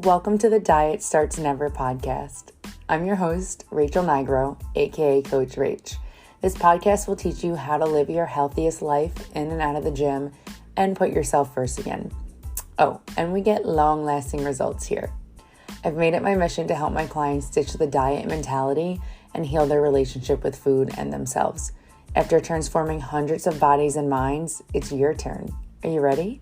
Welcome to the Diet Starts Never podcast. I'm your host, Rachel Nigro, aka Coach Rach. This podcast will teach you how to live your healthiest life in and out of the gym and put yourself first again. Oh, and we get long-lasting results here. I've made it my mission to help my clients ditch the diet mentality and heal their relationship with food and themselves. After transforming hundreds of bodies and minds, it's your turn. Are you ready?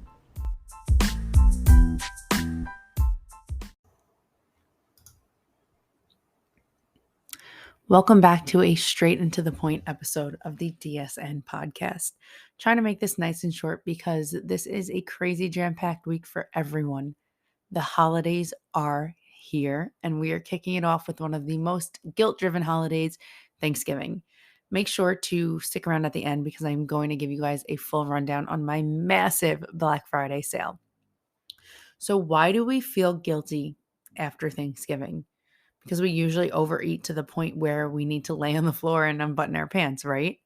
Welcome back to a straight and to the point episode of the DSN podcast. Trying to make this nice and short because this is a crazy jam-packed week for everyone. The holidays are here and we are kicking it off with one of the most guilt-driven holidays, Thanksgiving. Make sure to stick around at the end because I'm going to give you guys a full rundown on my massive Black Friday sale. So why do we feel guilty after Thanksgiving? Because we usually overeat to the point where we need to lay on the floor and unbutton our pants, right?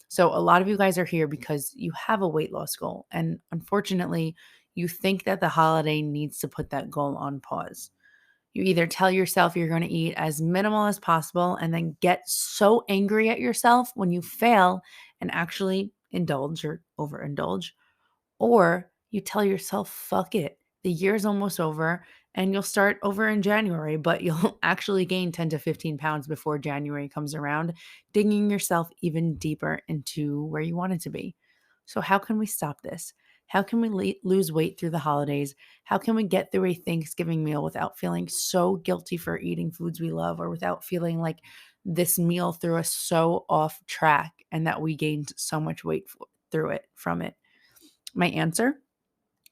So a lot of you guys are here because you have a weight loss goal. And unfortunately, you think that the holiday needs to put that goal on pause. You either tell yourself you're going to eat as minimal as possible and then get so angry at yourself when you fail and actually indulge or overindulge, or you tell yourself, fuck it, the year's almost over and you'll start over in January, but you'll actually gain 10 to 15 pounds before January comes around, digging yourself even deeper into where you want it to be. So how can we stop this? How can we lose weight through the holidays? How can we get through a Thanksgiving meal without feeling so guilty for eating foods we love, or without feeling like this meal threw us so off track and that we gained so much weight through it from it? My answer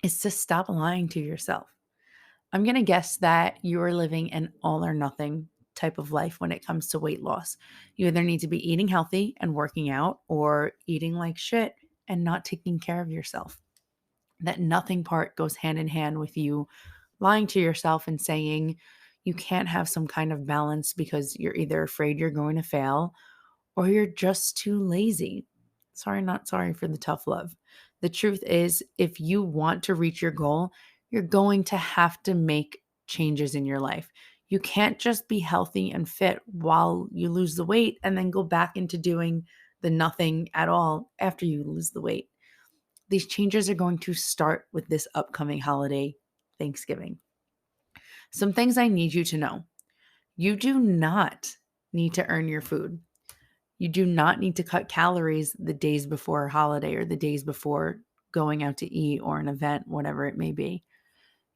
is to stop lying to yourself. I'm going to guess that you're living an all or nothing type of life when it comes to weight loss. You either need to be eating healthy and working out, or eating like shit and not taking care of yourself. That nothing part goes hand in hand with you lying to yourself and saying you can't have some kind of balance because you're either afraid you're going to fail or you're just too lazy. Sorry, not sorry for the tough love. The truth is, if you want to reach your goal, you're going to have to make changes in your life. You can't just be healthy and fit while you lose the weight and then go back into doing the nothing at all after you lose the weight. These changes are going to start with this upcoming holiday, Thanksgiving. Some things I need you to know. You do not need to earn your food. You do not need to cut calories the days before a holiday or the days before going out to eat or an event, whatever it may be.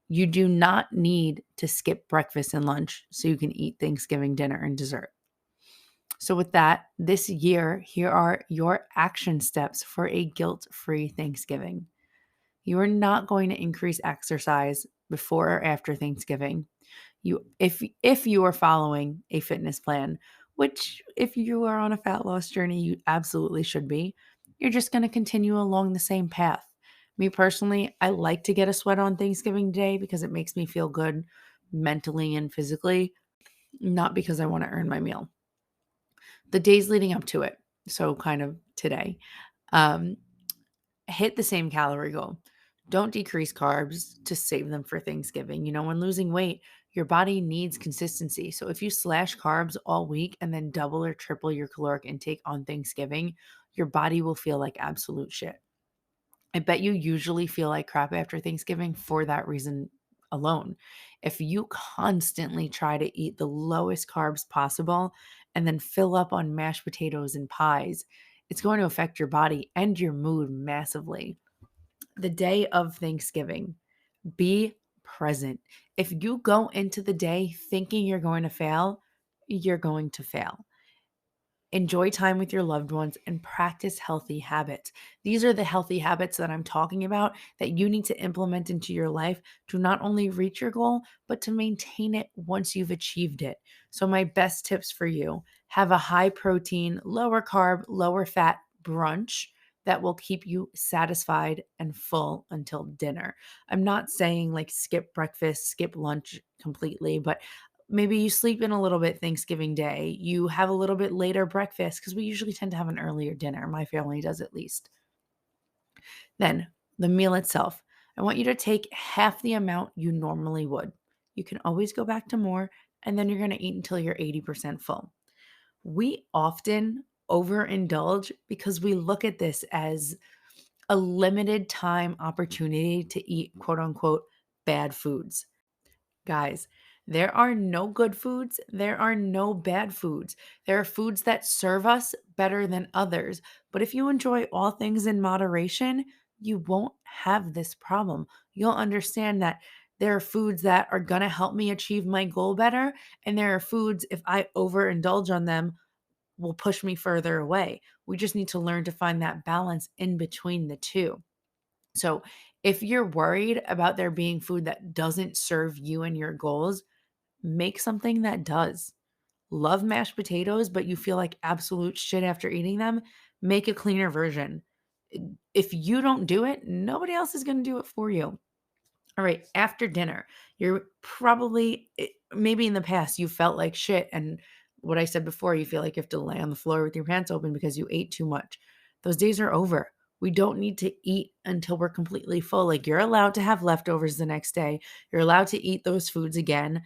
You do not need to skip breakfast and lunch so you can eat Thanksgiving dinner and dessert. So with that, this year, here are your action steps for a guilt-free Thanksgiving. You are not going to increase exercise before or after Thanksgiving. If you are following a fitness plan, which if you are on a fat loss journey, you absolutely should be, you're just going to continue along the same path. Me personally, I like to get a sweat on Thanksgiving Day because it makes me feel good mentally and physically, not because I want to earn my meal. The days leading up to it, so kind of today, um, hit the same calorie goal. Don't decrease carbs to save them for Thanksgiving. When losing weight, your body needs consistency. So if you slash carbs all week and then double or triple your caloric intake on Thanksgiving, your body will feel like absolute shit. I bet you usually feel like crap after Thanksgiving for that reason alone. If you constantly try to eat the lowest carbs possible and then fill up on mashed potatoes and pies, it's going to affect your body and your mood massively. The day of Thanksgiving, be present. If you go into the day thinking you're going to fail, you're going to fail. Enjoy time with your loved ones and practice healthy habits. These are the healthy habits that I'm talking about that you need to implement into your life to not only reach your goal, but to maintain it once you've achieved it. So my best tips for you: have a high protein, lower carb, lower fat brunch that will keep you satisfied and full until dinner. I'm not saying like skip breakfast, skip lunch completely, but maybe you sleep in a little bit Thanksgiving Day. You have a little bit later breakfast because we usually tend to have an earlier dinner. My family does at least. Then the meal itself. I want you to take half the amount you normally would. You can always go back to more, and then you're going to eat until you're 80% full. We often overindulge because we look at this as a limited time opportunity to eat quote unquote bad foods. Guys, there are no good foods. There are no bad foods. There are foods that serve us better than others. But if you enjoy all things in moderation, you won't have this problem. You'll understand that there are foods that are going to help me achieve my goal better. And there are foods, if I overindulge on them, will push me further away. We just need to learn to find that balance in between the two. So, if you're worried about there being food that doesn't serve you and your goals, make something that does. Love mashed potatoes, but you feel like absolute shit after eating them, make a cleaner version. If you don't do it, nobody else is going to do it for you. All right, after dinner, you're probably, maybe in the past you felt like shit. And what I said before, you feel like you have to lay on the floor with your pants open because you ate too much. Those days are over. We don't need to eat until we're completely full. Like, you're allowed to have leftovers the next day. You're allowed to eat those foods again.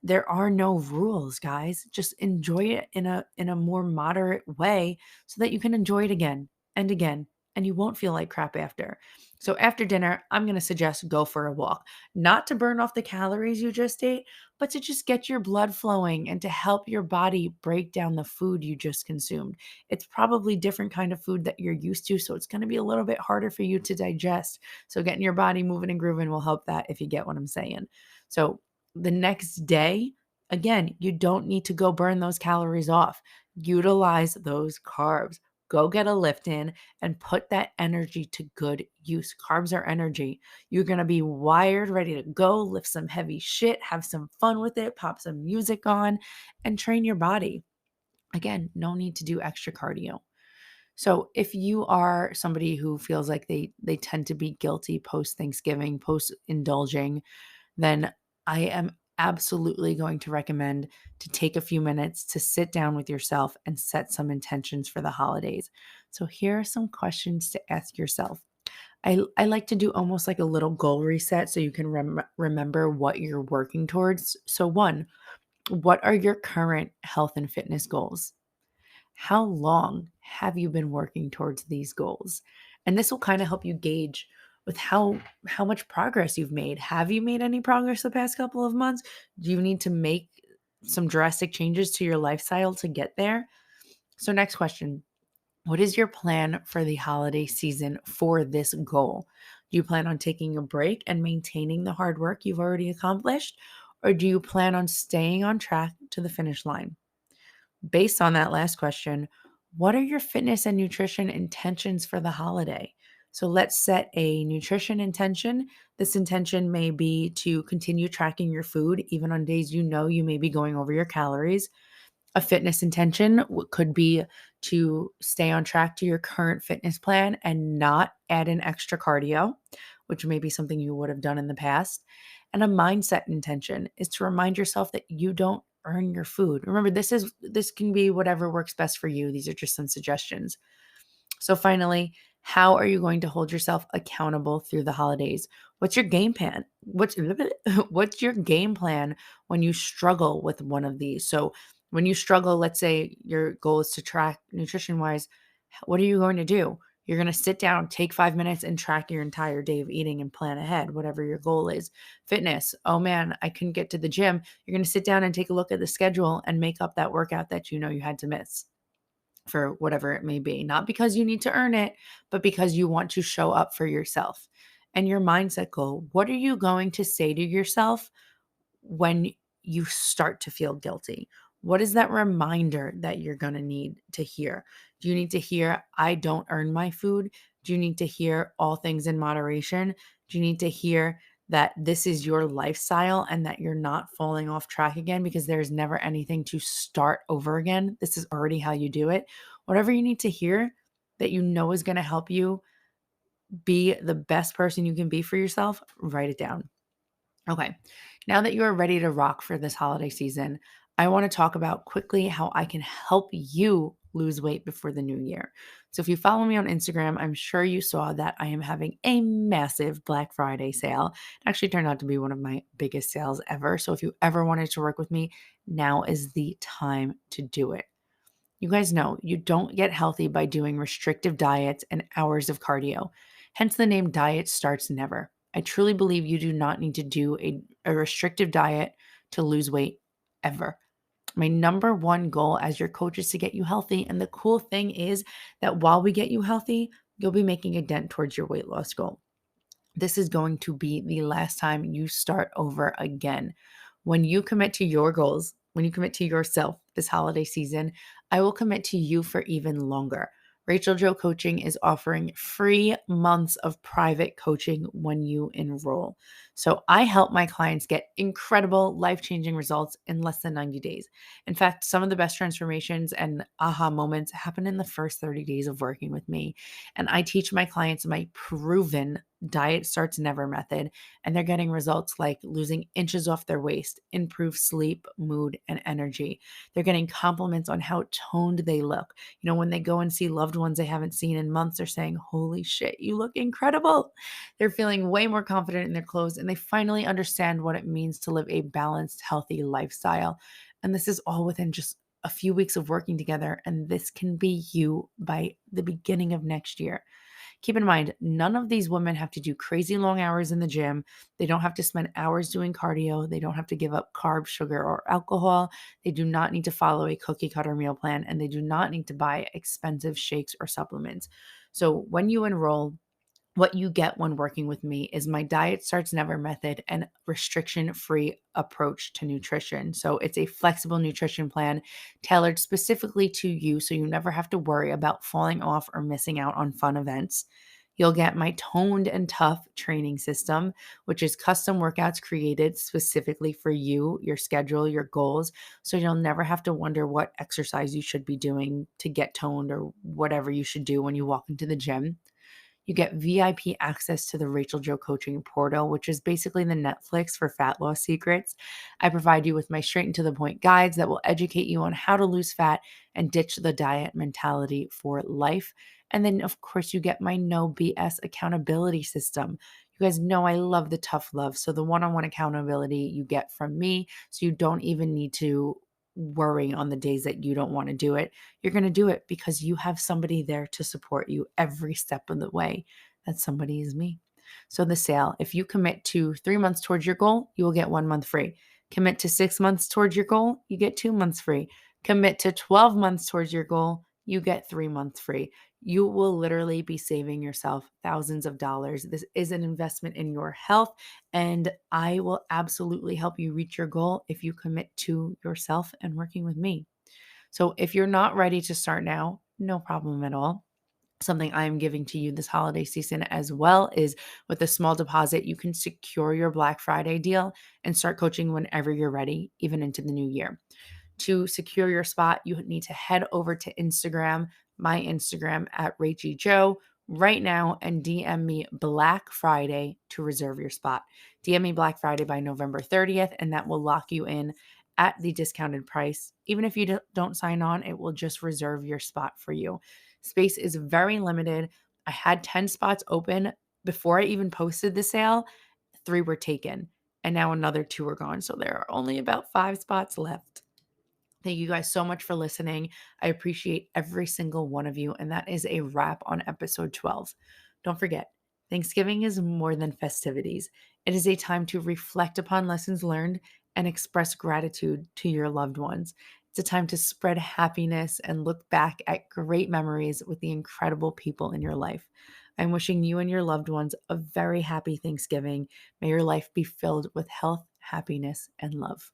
There are no rules, guys. Just enjoy it in a more moderate way so that you can enjoy it again, and you won't feel like crap after. So after dinner, I'm going to suggest go for a walk, not to burn off the calories you just ate, but to just get your blood flowing and to help your body break down the food you just consumed. It's probably different kind of food that you're used to, so it's going to be a little bit harder for you to digest. So getting your body moving and grooving will help that, if you get what I'm saying. So the next day, again, you don't need to go burn those calories off. Utilize those carbs. Go get a lift in and put that energy to good use. Carbs are energy. You're going to be wired, ready to go, lift some heavy shit, have some fun with it, pop some music on, and train your body. Again, no need to do extra cardio. So if you are somebody who feels like they tend to be guilty post Thanksgiving, post indulging, then I am absolutely going to recommend to take a few minutes to sit down with yourself and set some intentions for the holidays. So here are some questions to ask yourself. I like to do almost like a little goal reset so you can remember what you're working towards. So one, what are your current health and fitness goals? How long have you been working towards these goals? And this will kind of help you gauge with how much progress you've made. Have you made any progress the past couple of months? Do you need to make some drastic changes to your lifestyle to get there? So next question, what is your plan for the holiday season for this goal? Do you plan on taking a break and maintaining the hard work you've already accomplished? Or do you plan on staying on track to the finish line? Based on that last question, what are your fitness and nutrition intentions for the holiday? So let's set a nutrition intention. This intention may be to continue tracking your food, even on days you know you may be going over your calories. A fitness intention could be to stay on track to your current fitness plan and not add in extra cardio, which may be something you would have done in the past. And a mindset intention is to remind yourself that you don't earn your food. Remember, this can be whatever works best for you. These are just some suggestions. So finally, how are you going to hold yourself accountable through the holidays? What's your game plan? What's your game plan when you struggle with one of these? So when you struggle, let's say your goal is to track nutrition wise, what are you going to do? You're going to sit down, take 5 minutes and track your entire day of eating and plan ahead, whatever your goal is. Fitness. Oh man, I couldn't get to the gym. You're going to sit down and take a look at the schedule and make up that workout that you know you had to miss for whatever it may be, not because you need to earn it, but because you want to show up for yourself. And your mindset goal, what are you going to say to yourself when you start to feel guilty? What is that reminder that you're going to need to hear? Do you need to hear, I don't earn my food? Do you need to hear all things in moderation? Do you need to hear that this is your lifestyle and that you're not falling off track again because there's never anything to start over again? This is already how you do it. Whatever you need to hear that you know is going to help you be the best person you can be for yourself, write it down. Okay, now that you are ready to rock for this holiday season, I want to talk about quickly how I can help you lose weight before the new year. So if you follow me on Instagram, I'm sure you saw that I am having a massive Black Friday sale. It actually turned out to be one of my biggest sales ever. So if you ever wanted to work with me, now is the time to do it. You guys know you don't get healthy by doing restrictive diets and hours of cardio. Hence the name Diet Starts Never. I truly believe you do not need to do a restrictive diet to lose weight ever. My number one goal as your coach is to get you healthy. And the cool thing is that while we get you healthy, you'll be making a dent towards your weight loss goal. This is going to be the last time you start over again. When you commit to your goals, when you commit to yourself this holiday season, I will commit to you for even longer. Rachel Joe Coaching is offering free months of private coaching when you enroll. So I help my clients get incredible, life-changing results in less than 90 days. In fact, some of the best transformations and aha moments happen in the first 30 days of working with me. And I teach my clients my proven Diet Starts Never method, and they're getting results like losing inches off their waist, improved sleep, mood, and energy. They're getting compliments on how toned they look. When they go and see loved ones they haven't seen in months, they're saying, "Holy shit, you look incredible." They're feeling way more confident in their clothes, and they finally understand what it means to live a balanced, healthy lifestyle. And this is all within just a few weeks of working together, and this can be you by the beginning of next year. Keep in mind, none of these women have to do crazy long hours in the gym. They don't have to spend hours doing cardio. They don't have to give up carbs, sugar, or alcohol. They do not need to follow a cookie cutter meal plan, and they do not need to buy expensive shakes or supplements. So when you enroll, what you get when working with me is my Diet Starts Never method and restriction free approach to nutrition. So it's a flexible nutrition plan tailored specifically to you, so you never have to worry about falling off or missing out on fun events. You'll get my toned and tough training system, which is custom workouts created specifically for you, your schedule, your goals. So you'll never have to wonder what exercise you should be doing to get toned or whatever you should do when you walk into the gym. You get VIP access to the Rachel Joe Coaching Portal, which is basically the Netflix for fat loss secrets. I provide you with my straight and to the point guides that will educate you on how to lose fat and ditch the diet mentality for life. And then, of course, you get my no BS accountability system. You guys know I love the tough love. So, the one on one accountability you get from me, so you don't even need to worry on the days that you don't want to do it. You're going to do it because you have somebody there to support you every step of the way. That somebody is me. So the sale, if you commit to 3 months towards your goal, you will get 1 month free. Commit to 6 months towards your goal, you get 2 months free. Commit to 12 months towards your goal, you get 3 months free. You will literally be saving yourself thousands of dollars. This is an investment in your health, and I will absolutely help you reach your goal if you commit to yourself and working with me. So if you're not ready to start now, no problem at all. Something I'm giving to you this holiday season as well is with a small deposit, you can secure your Black Friday deal and start coaching whenever you're ready, even into the new year. To secure your spot, you need to head over to Instagram, my Instagram at Rachie Joe right now, and DM me Black Friday to reserve your spot. DM me Black Friday by November 30th, and that will lock you in at the discounted price. Even if you don't sign on, it will just reserve your spot for you. Space is very limited. I had 10 spots open before I even posted the sale. 3 were taken, and now another 2 are gone. So there are only about 5 spots left. Thank you guys so much for listening. I appreciate every single one of you. And that is a wrap on episode 12. Don't forget, Thanksgiving is more than festivities. It is a time to reflect upon lessons learned and express gratitude to your loved ones. It's a time to spread happiness and look back at great memories with the incredible people in your life. I'm wishing you and your loved ones a very happy Thanksgiving. May your life be filled with health, happiness, and love.